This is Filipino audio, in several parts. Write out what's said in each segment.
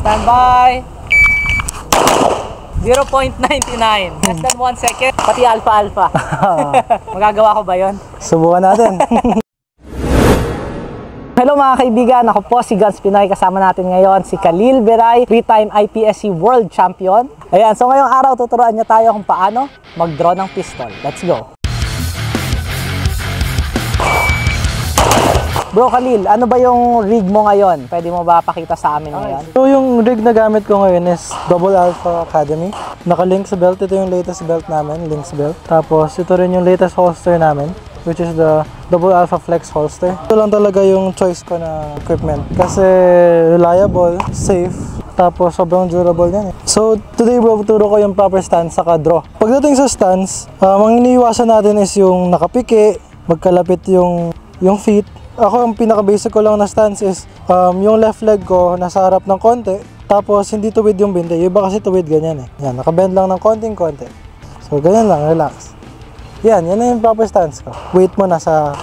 Stand by. 0.99. Less than 1 second. Pati alpha. Magagawa ko ba yon? Subukan natin. Hello mga kaibigan, ako po si Guns Pinoy. Kasama natin ngayon si Khalil Beray, 3-time IPSC World Champion. Ayan, so ngayong araw tuturuan niya tayo kung paano mag-draw ng pistol. Let's go! Bro Khalil, ano ba yung rig mo ngayon? Pwede mo ba pakita sa amin ngayon? So yung rig na gamit ko ngayon is Double Alpha Academy. Naka-link sa belt, ito yung latest belt namin, Lynx belt. Tapos ito rin yung latest holster namin, which is the Double Alpha Flex holster. Ito lang talaga yung choice ko na equipment kasi reliable, safe, tapos sobrang durable yan eh. So today bro, turo ko yung proper stance saka draw. Pagdating sa stance, ang iniiwasan natin is yung nakapiki, magkalapit yung feet. Ako, ang pinaka-basic ko lang na stance is yung left leg ko nasa harap ng konti, tapos hindi tuwid yung binte. Yung iba kasi tuwid ganyan eh. Yan, nakabend lang ng konting-konti. So, ganyan lang, relax. Yan na yung proper stance ko. Weight mo nasa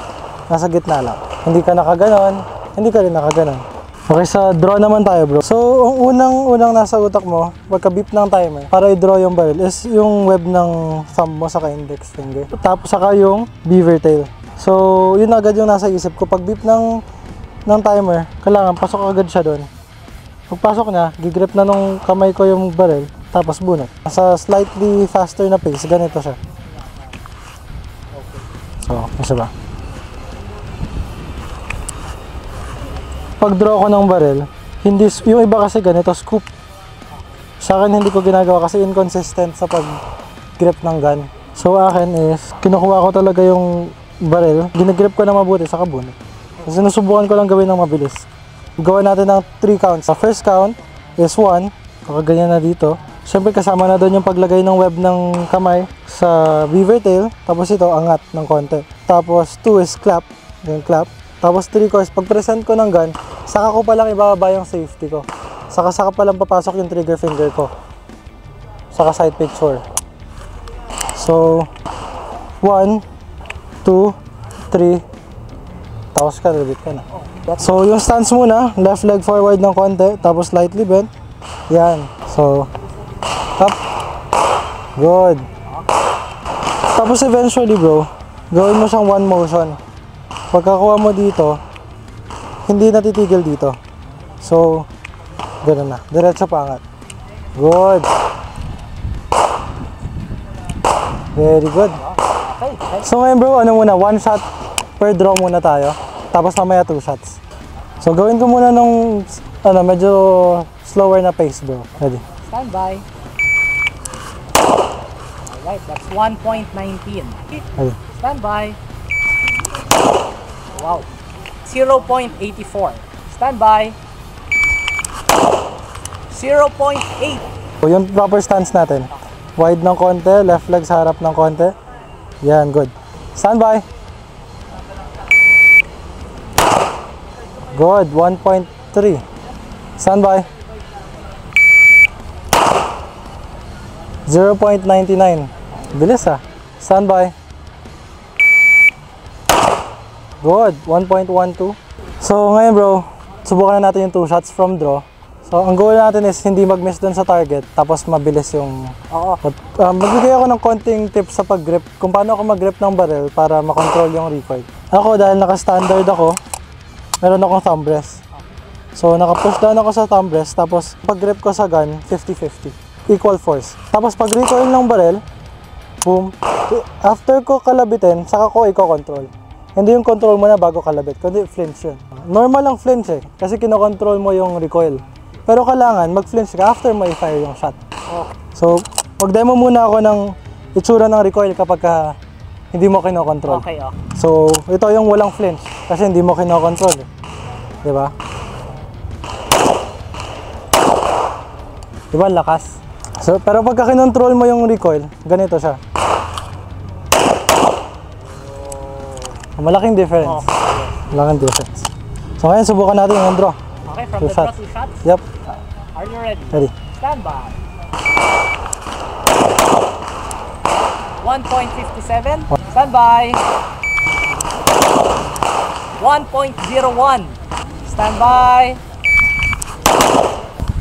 gitna lang. Hindi ka nakaganon, hindi ka rin nakaganon. Okay, sa draw naman tayo bro. So, ang unang nasa utak mo, pagka-beep ng timer, para i-draw yung barrel, is yung web ng thumb mo saka index finger. Tapos saka yung beaver tail. So, yun agad yung nasa isip ko. Pag beep ng timer, kailangan pasok agad siya doon. Pagpasok niya, gigrip na nung kamay ko yung barrel, tapos bunot. Sa slightly faster na pace, ganito siya. So, isa ba? Pag draw ko ng barrel, hindi, yung iba kasi ganito, scoop. Sa akin hindi ko ginagawa kasi inconsistent sa pag grip ng gun. So, akin is, kinukuha ko talaga yung barrel, ginagrip ko na mabuti sa kabunot. Kasi sinusubukan ko lang gawin ng mabilis. Gawa natin ng 3 counts. Sa first count is 1, kakaganyan na dito. Siyempre kasama na doon yung paglagay ng web ng kamay sa beaver tail. Tapos ito, angat ng konti. Tapos 2 is clap, yung clap. Tapos 3 ko is pag-present ko ng gun, saka ko palang ibababa yung safety ko. Saka palang papasok yung trigger finger ko. Saka side picture. So, 1, 2, 3, tapos ka, repeat ka na. So, yung stance muna, left leg forward ng konti, tapos slightly bend. Yan. So, up. Good. Tapos eventually bro, gawin mo siyang one motion. Pagkakuha mo dito, hindi natitigil dito. So, gano'n na. Diretso pa angat. Good. Very good. So ngayon bro, ano muna, 1 shot per draw muna tayo. Tapos mamaya 2 shots. So gawin ko muna nung medyo slower na pace bro. Ready? Stand by. Alright, that's 1.19. Ready? Stand by. Wow. 0.84. Stand by. 0.8. So yung proper stance natin. Wide ng konti, left leg sa harap ng konti. Yan, good. Stand by. Good, 1.3. Stand by. 0.99. Bilis ah. Stand by. Good, 1.12. So ngayon bro, subukan na natin yung 2 shots from draw. So, ang goal natin is hindi mag-miss dun sa target, tapos mabilis yung... Oo. Magbigay ako ng konting tips sa pag-grip, kung paano ako mag-grip ng barrel para makontrol yung recoil. Ako, dahil naka-standard ako, meron akong thumb rest. So, naka-push down ako sa thumb rest, tapos pag-grip ko sa gun, 50-50. Equal force. Tapos pag-recoil ng barrel, boom. After ko kalabitin, saka ko i-control. Hindi yung control mo na bago kalabit, kundi flinch yun. Normal lang flinch eh, kasi kinokontrol mo yung recoil. Pero kailangan mag-flinch ka after mo i-fire yung shot. Okay. So, mag-demo muna ako ng itsura ng recoil kapag hindi mo kinokontrol. Okay, okay. So, ito yung walang flinch kasi hindi mo kinokontrol. Diba? Diba, lakas? So, pero pagka kinontrol mo yung recoil, ganito siya. Malaking difference. Malaking difference. So, ngayon subukan natin yung draw. Okay, from the draw 2 shots? Yep. Are you ready? Ready. Stand by. 1.57. Stand by. 1.01. Stand by.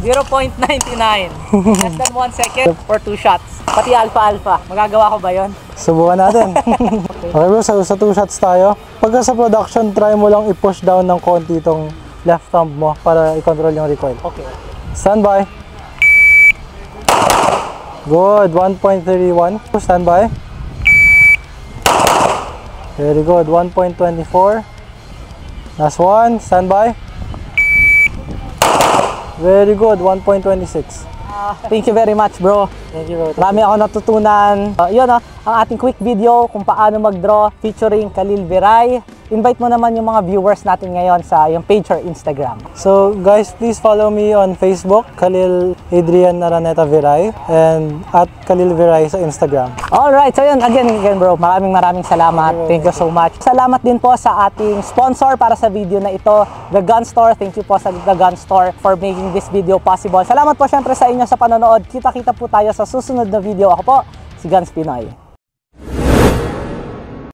0.99. Less than 1 second for 2 shots. Pati alpha. Magagawa ko ba yon? Subukan natin. Okay bro, sa 2 shots tayo. Pagka sa production, try mo lang i-push down ng konti itong left thumb mo para i-control yung recoil. Okay. Stand by. Good, 1.31. Stand by. Very good, 1.24. Last one, stand by. Very good, 1.26. Thank you very much, bro. Thank you, bro. Marami ako natutunan. Yun, ang ating quick video kung paano mag-draw featuring Khalil Viray. Invite mo naman yung mga viewers natin ngayon sa yung page or Instagram. So guys, please follow me on Facebook, Khalil Adrian Araneta Viray, and at Khalil Viray sa Instagram. Alright, so yun, again bro, maraming salamat. Thank you so much. Salamat din po sa ating sponsor para sa video na ito, The Gun Store. Thank you po sa The Gun Store for making this video possible. Salamat po syempre sa inyo sa panonood. Kita-kita po tayo sa susunod na video. Ako po, si Guns Pinoy.